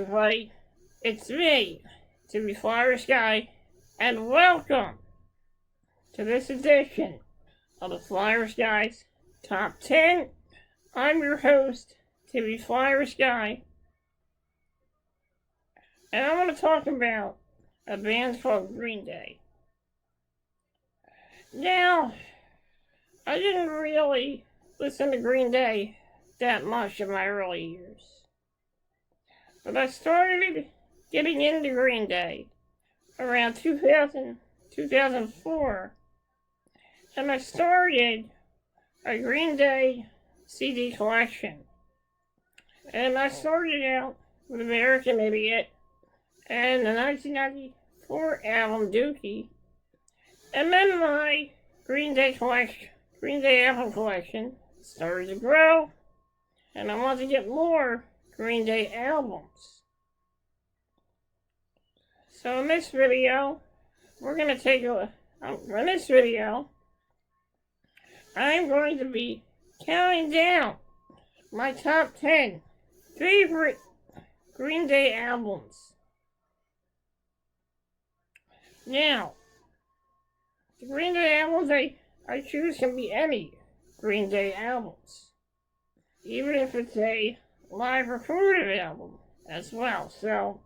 everybody. It's me, the Flyersguys, and welcome to this edition of the Flyersguys Top 10. I'm your host, the Flyersguy, and I want to talk about a band called Green Day. Now, I didn't really listen to Green Day that much in my early years. But I started getting into Green Day around 2004. And I started a Green Day CD collection. And I started out with American Idiot and the 1994 album Dookie. And then my Green Day album collection started to grow. And I wanted to get more Green Day albums. So in this video, I'm going to be counting down my top 10 favorite Green Day albums. Now, the Green Day albums I choose can be any Green Day albums, even if it's a live recorded album as well. So,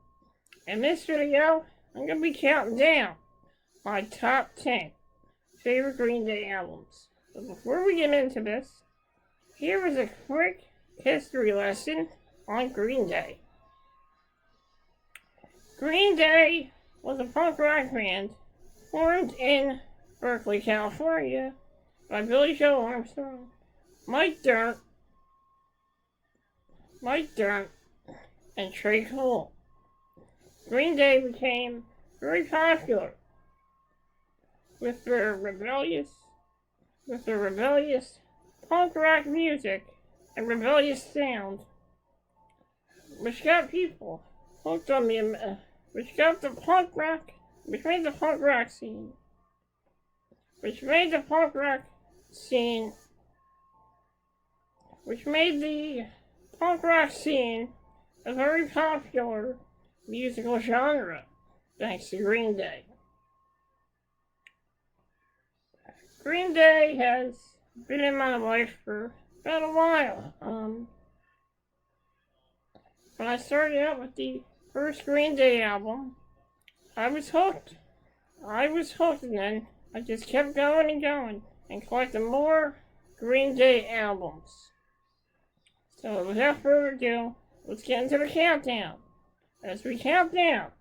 in this video, I'm going to be counting down my top 10 favorite Green Day albums. But before we get into this, here is a quick history lesson on Green Day. Green Day was a punk rock band formed in Berkeley, California by Billy Joe Armstrong, Mike Dirnt, and Trey Cole. Green Day became very popular with their rebellious punk rock music and rebellious sound, which got people hooked on which made the punk rock scene a very popular musical genre, thanks to Green Day. Green Day has been in my life for about a while. When I started out with the first Green Day album, I was hooked, and then I just kept going and collecting more Green Day albums. So without further ado, let's get into the countdown. As we count down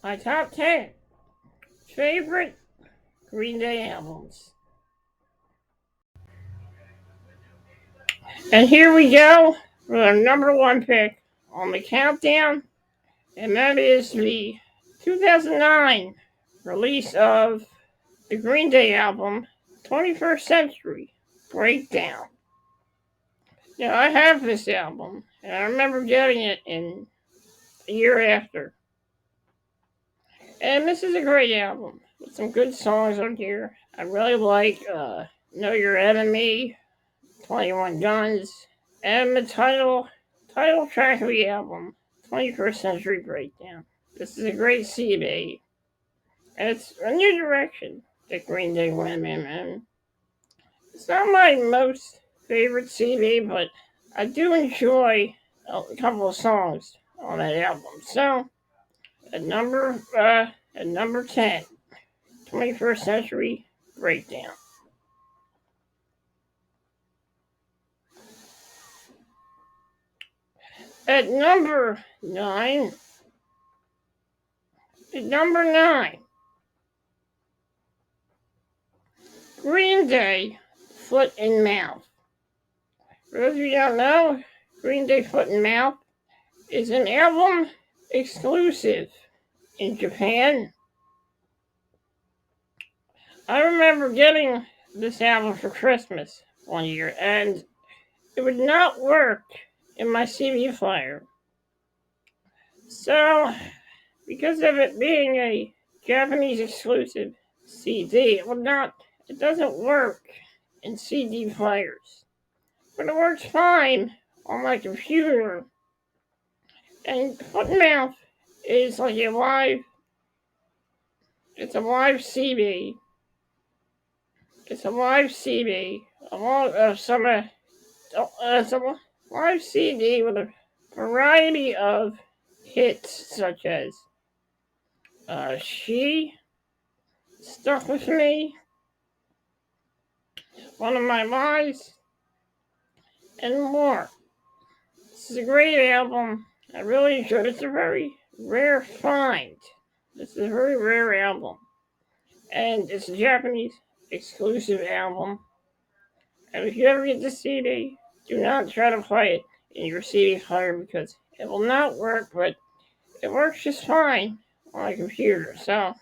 my top 10 favorite Green Day albums. And here we go for the number one pick on the countdown, and that is the 2009 release of the Green Day album, 21st Century Breakdown. Now, I have this album, and I remember getting it in a year after. And this is a great album with some good songs on here. I really like Know Your Enemy, 21 Guns, and the title track of the album, 21st Century Breakdown. This is a great CD, and it's a new direction that Green Day went in, and it's not my most favorite CD, but I do enjoy a couple of songs on that album. So, at number 10, 21st Century Breakdown. At number 9, Green Day, Foot and Mouth. For those of you who don't know, Green Day Foot and Mouth is an album exclusive in Japan. I remember getting this album for Christmas one year, and it would not work in my CD player. So, because of it being a Japanese exclusive CD, it doesn't work in CD players. But it works fine on my computer And Foot and Mouth is like it's a live CD. It's a live CD of all of some, it's a live CD with a variety of hits such as She, Stuck With Me, One of My Lies, and more. This is a great album. I really enjoyed it. It's a very rare find. This is a very rare album. And it's a Japanese exclusive album. And if you ever get the CD, do not try to play it in your CD player because it will not work, but it works just fine on a computer. So,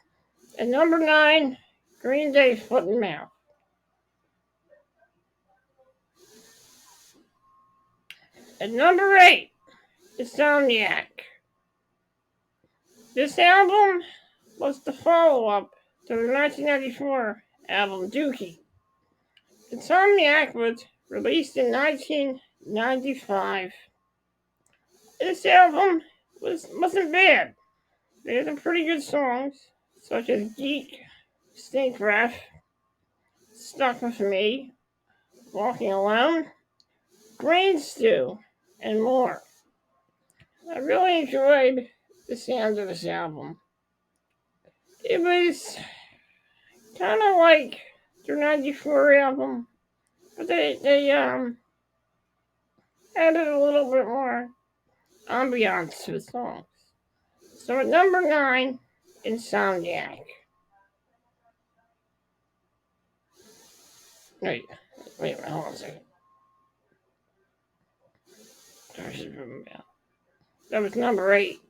at number 9, Green Day, Foot and Mouth. At number 8, Insomniac. This album was the follow-up to the 1994 album Dookie. Insomniac was released in 1995. This album wasn't bad. They had some pretty good songs, such as Geek, Stink Breath, Stuck With Me, Walking Alone, Grain Stew, and more. I really enjoyed the sound of this album. It was kind of like their 94 album, but they added a little bit more ambiance to the songs. So at number 9, Insomniac. Wait a minute, hold on a second. That was number 8.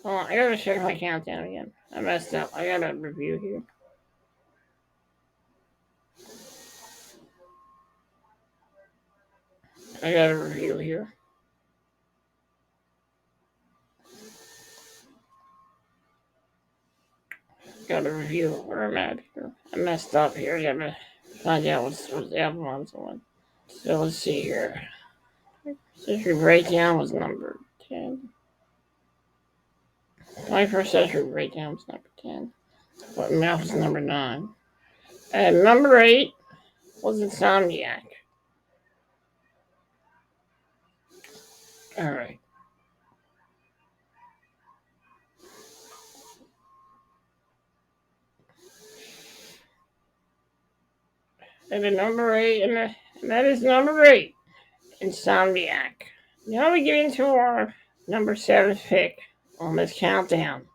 Hold on, I gotta check my countdown again. I messed up. I got a review here. Got a review where I'm at here. I messed up here. I gotta find out what's the album I'm on. So let's see here. Century Breakdown was number 10. 21st Century Breakdown was number 10. Foot and Mouth was number 9. And number 8 was Insomniac. Alright. And the number 8, and that is number 8, Insomniac. Now we get into our number 7 pick on this countdown.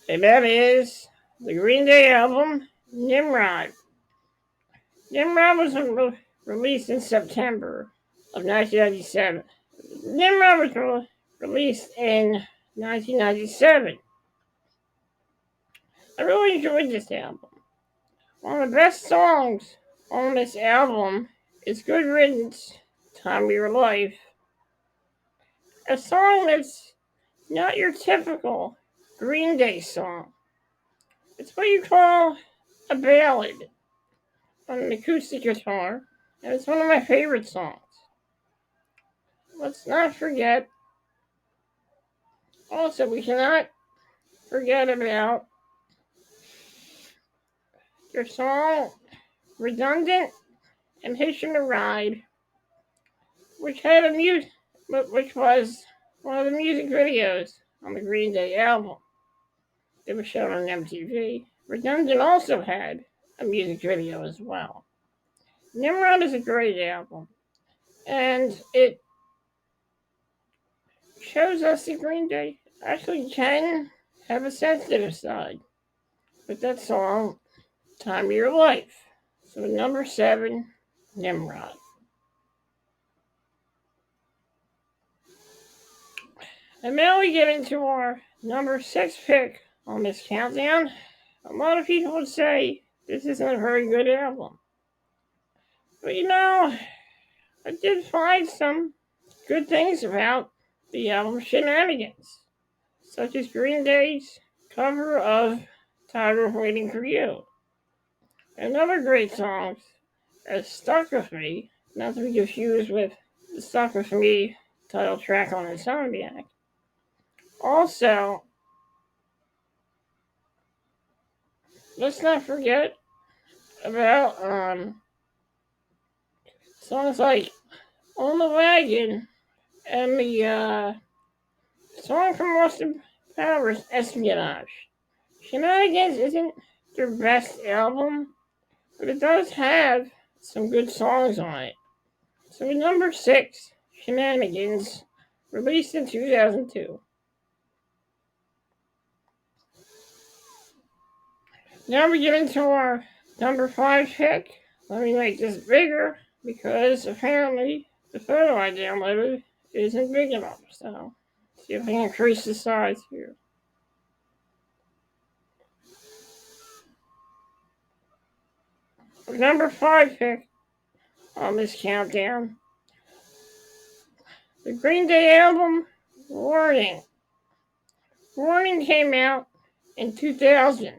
And that is the Green Day album, Nimrod. Nimrod was released in September of 1997. Nimrod was released in 1997. I really enjoyed this album. One of the best songs on this album is Good Riddance, Time of Your Life. A song that's not your typical Green Day song. It's what you call a ballad on an acoustic guitar, and it's one of my favorite songs. Let's not forget, also, we cannot forget about their song Redundant and Hitching a Ride, which was one of the music videos on the Green Day album. It was shown on MTV. Redundant also had a music video as well. Nimrod is a great album, and it shows us that Green Day actually can have a sensitive side with that song, Time of Your Life. So number 7, Nimrod. And now we get into our number 6 pick on this countdown. A lot of people would say this isn't a very good album. But I did find some good things about the album Shenanigans, such as Green Day's cover of Tiger Waiting for You. And other great songs as Stuck With Me, not to be confused with the Stuck With Me title track on Insomniac. Also, let's not forget about songs like On the Wagon and the song from Austin Powers, Espionage. Shenanigans isn't their best album, but it does have some good songs on it. So number 6, Shenanigans, released in 2002. Now we get into our number 5 pick. Let me make this bigger because apparently the photo I downloaded isn't big enough. So see if I can increase the size here. Number 5 pick on this countdown, the Green Day album, Warning. Warning came out in 2000.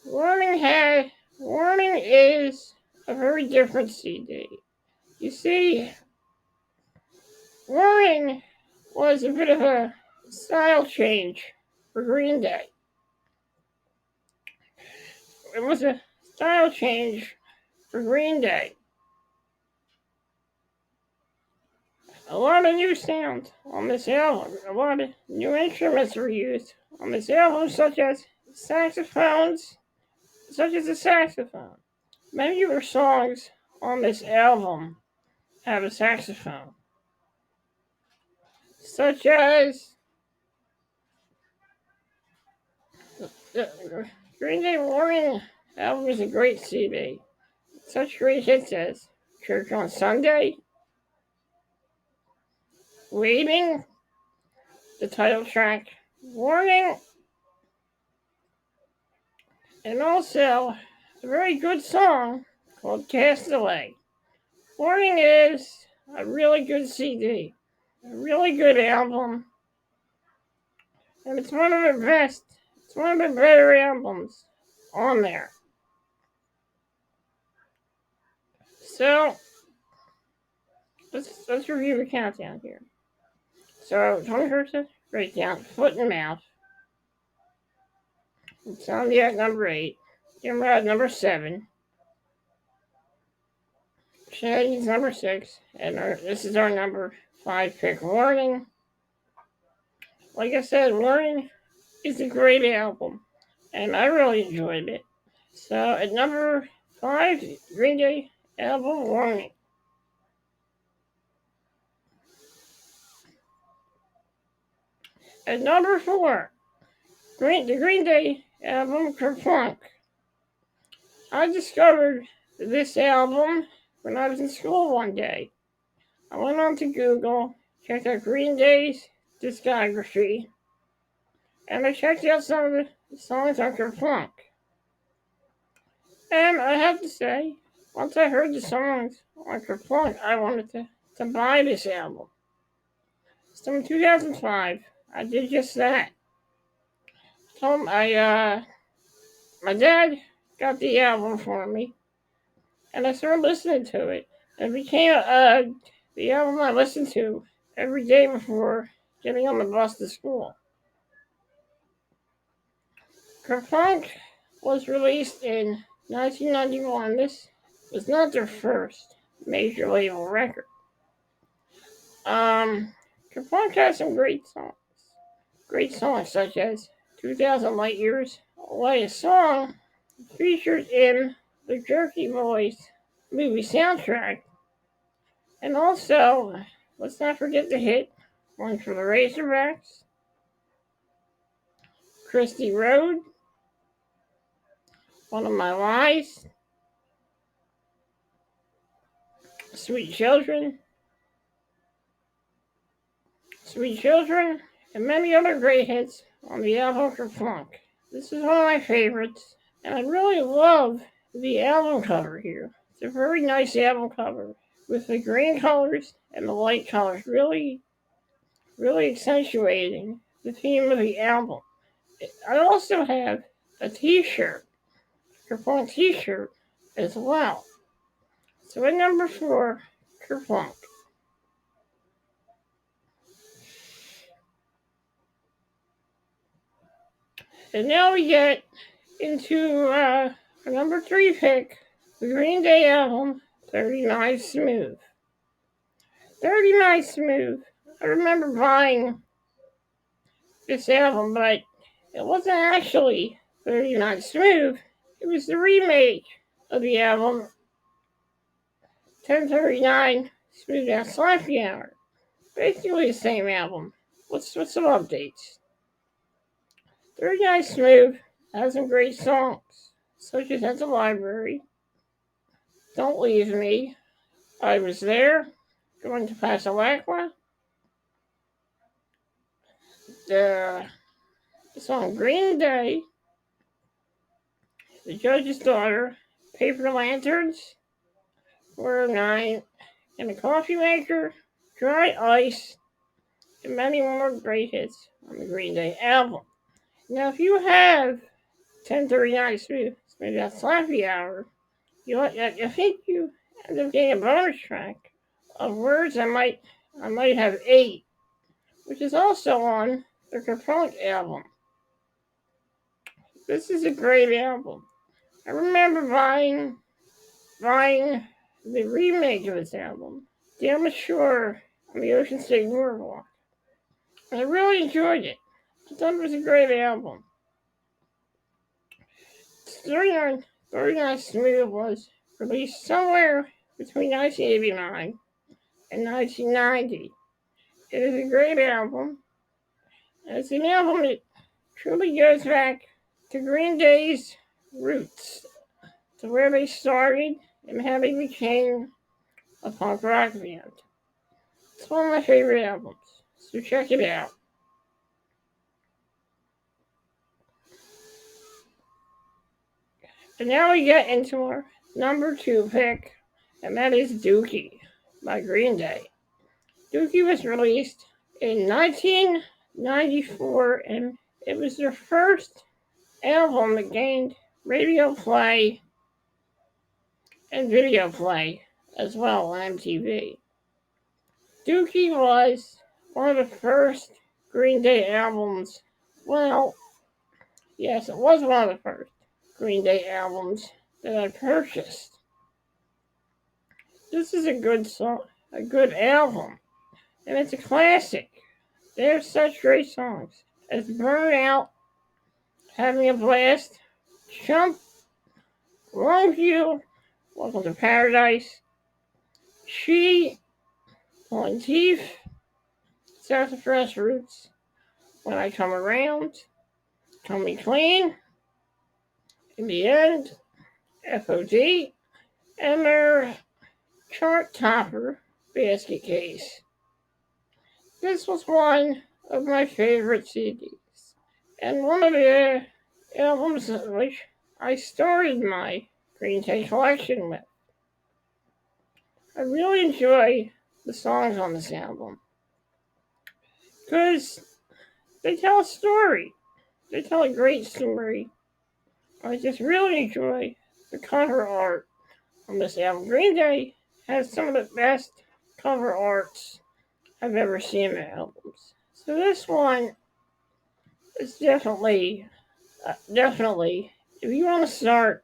Warning is a very different CD. You see, Warning was a bit of a style change for Green Day. It was a style change for Green Day. A lot of new sounds on this album. A lot of new instruments were used on this album, such as the saxophone. Many of the songs on this album have a saxophone, such as the Green Day Warning album is a great CD. Such great hits as Church on Sunday, Waiting, the title track, Warning, and also a very good song called Castaway. Warning is a really good CD, a really good album, and it's one of the best, it's one of the better albums on there. So, let's review the countdown here. So, 21st breakdown, Foot and Mouth. It's on the at number 8. Imrad number 7. Shaggy's number 6. And this is our number 5 pick, Warning. Like I said, Warning is a great album. And I really enjoyed it. So at number 5, Green Day album, Warning. At number 4, the Green Day album, Kerplunk. I discovered this album when I was in school one day. I went on to Google, checked out Green Day's discography, and I checked out some of the songs on Kerplunk. And I have to say, once I heard the songs on Kerplunk, I wanted to buy this album. So in 2005, I did just that. My dad got the album for me, and I started listening to it. It became the album I listened to every day before getting on the bus to school. Kerplunk was released in 1991. This was not their first major label record. Kerplunk has some great songs. Great songs such as 2,000 Light Years Away, a song featured in the Jerky Boys movie soundtrack. And also, let's not forget the hit One for the Razorbacks, Christy Road, One of My Lies, Sweet Children, and many other great hits on the album Kerplunk. This is one of my favorites, and I really love the album cover here. It's a very nice album cover with the green colors and the light colors really accentuating the theme of the album. I also have a t-shirt, Kerplunk t-shirt as well. So at number 4, Kerplunk. And now we get into our number 3 pick, the Green Day album, 39 Smooth. 39 Smooth. I remember buying this album, but it wasn't actually 39 Smooth. It was the remake of the album, 1039 Smooth Out Slappy Hour. Basically the same album. With some updates. 39 Smooth has some great songs, such as At the Library, Don't Leave Me, I Was There, Going to Passalacqua, the song Green Day, The Judge's Daughter, Paper Lanterns, 409, and The Coffee Maker, Dry Ice, and many more great hits on the Green Day album. Now, if you have 1039 Smooth That Slappy Hour, I think you end up getting a bonus track of words I might have 8, which is also on the Capone album. This is a great album. I remember buying the remake of this album, Down the Shore on the Ocean State Boardwalk. I really enjoyed it. I thought it was a great album. 39 Smooth was released somewhere between 1989 and 1990. It is a great album. It's an album that truly goes back to Green Day's roots, to where they started and how they became a punk rock band. It's one of my favorite albums, so check it out. And now we get into our number 2 pick, and that is Dookie by Green Day. Dookie was released in 1994, and it was their first album that gained radio play and video play as well on MTV. Dookie was one of the first Green Day albums. Well, yes, it was one of the first Green Day albums that I purchased. This is a good song, a good album, and it's a classic. They have such great songs as Burn Out, Having a Blast, Jump, Longview, Welcome to Paradise, She, Pulling Teeth, South of Fresh Roots, When I Come Around, Come Me Clean, In the End, FOD, and their chart topper, Basket Case. This was one of my favorite CDs, and one of the albums which I started my Green Day collection with. I really enjoy the songs on this album because they tell a story. They tell a great story. I just really enjoy the cover art on this album. Green Day has some of the best cover arts I've ever seen in albums. So this one is definitely, if you want to start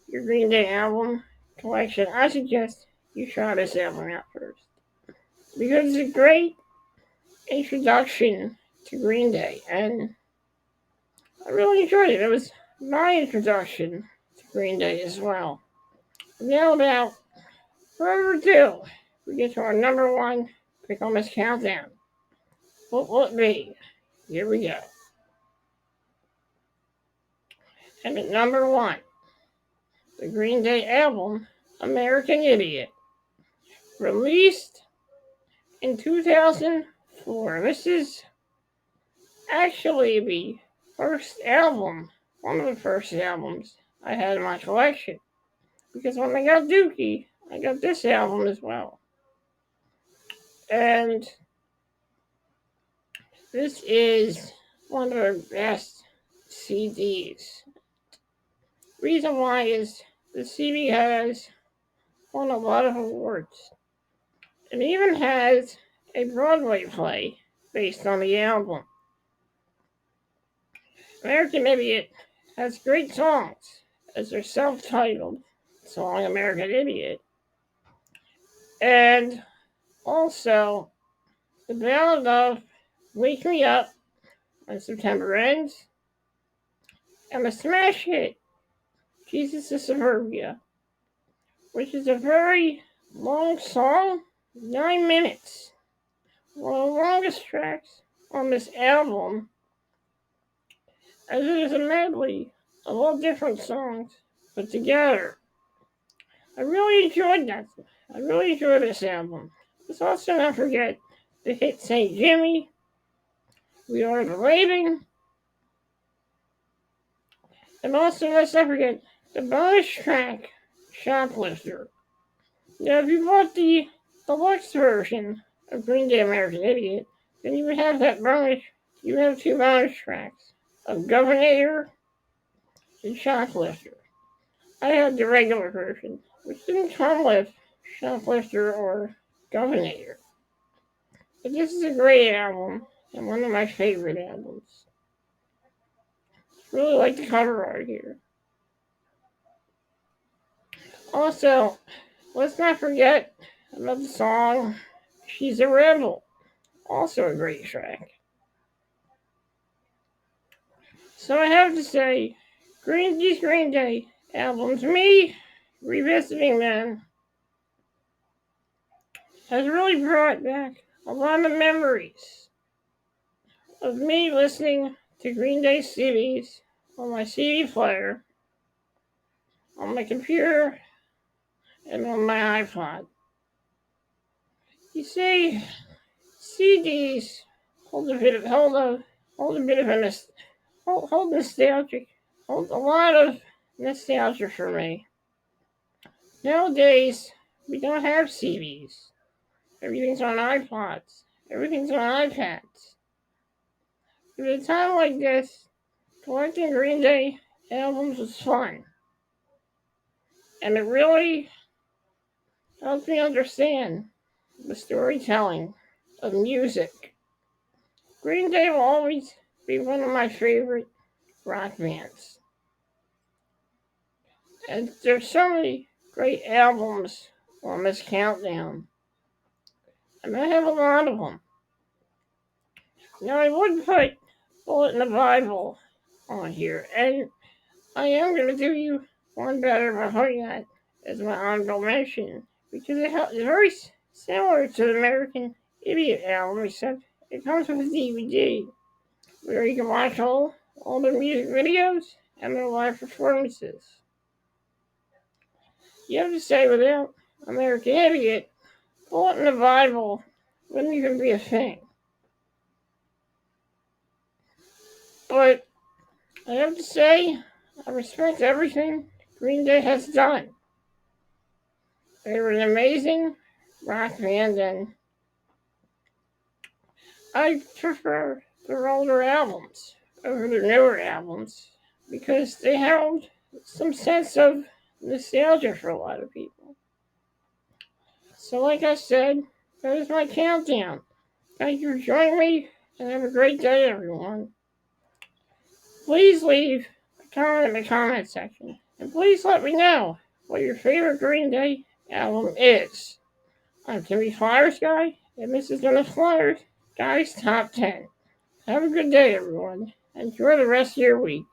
your Green Day album collection, I suggest you try this album out first. Because it's a great introduction to Green Day, and I really enjoyed it. It was my introduction to Green Day as well. Now, without further ado, we get to our number 1 pick on this countdown. What will it be? Here we go. And at number 1, the Green Day album, American Idiot, released in 2004. This is actually the first album, one of the first albums I had in my collection. Because when I got Dookie, I got this album as well. And this is one of their best CDs. Reason why is the CD has won a lot of awards. It even has a Broadway play based on the album. American Idiot has great songs, as their self-titled song American Idiot, and also the ballad of Wake Me Up When September Ends, and the smash hit Jesus is Suburbia, which is a very long song, 9 minutes. One of the longest tracks on this album, as it is a medley of all different songs put together. I really enjoyed that. I really enjoyed this album. Let's also not forget the hit St. Jimmy, We Are the Raven, and also let's not forget the bonus track, Shoplifter. Now, if you bought the deluxe version of Green Day American Idiot, then you would have that bonus. You have two bonus tracks of Governor and Shoplifter. I had the regular version, which didn't come with Shoplifter or Governor. But this is a great album and one of my favorite albums. Really like the cover art here. Also, let's not forget about the song She's a Rebel. Also a great track. So I have to say, these Green Day albums, me revisiting them, has really brought back a lot of memories of me listening to Green Day CDs on my CD player, on my computer, and on my iPod. You see, CDs hold a bit of nostalgic, hold a lot of nostalgia for me. Nowadays, we don't have CDs. Everything's on iPods. Everything's on iPads. At a time like this, collecting Green Day albums was fun. And it really helped me understand the storytelling of music. Green Day will always be one of my favorite rock bands. And there's so many great albums on this countdown. And I have a lot of them. Now I would put Bullet in the Bible on here, and I am going to do you one better by putting that as my honorable mention, because it's very similar to the American Idiot album, except it comes with a DVD where you can watch all their music videos and their live performances. You have to say, without American Idiot, Bullet in the Bible wouldn't even be a thing. But I have to say, I respect everything Green Day has done. They were an amazing rock band, and I prefer their older albums over their newer albums because they held some sense of nostalgia for a lot of people. So like I said, that is my countdown. Thank you for joining me, and have a great day, everyone. Please leave a comment in the comment section, and please let me know what your favorite Green Day album is. I'm Timmy Flyersguy, and this has been the Flyersguys Top 10. Have a good day, everyone. Enjoy the rest of your week.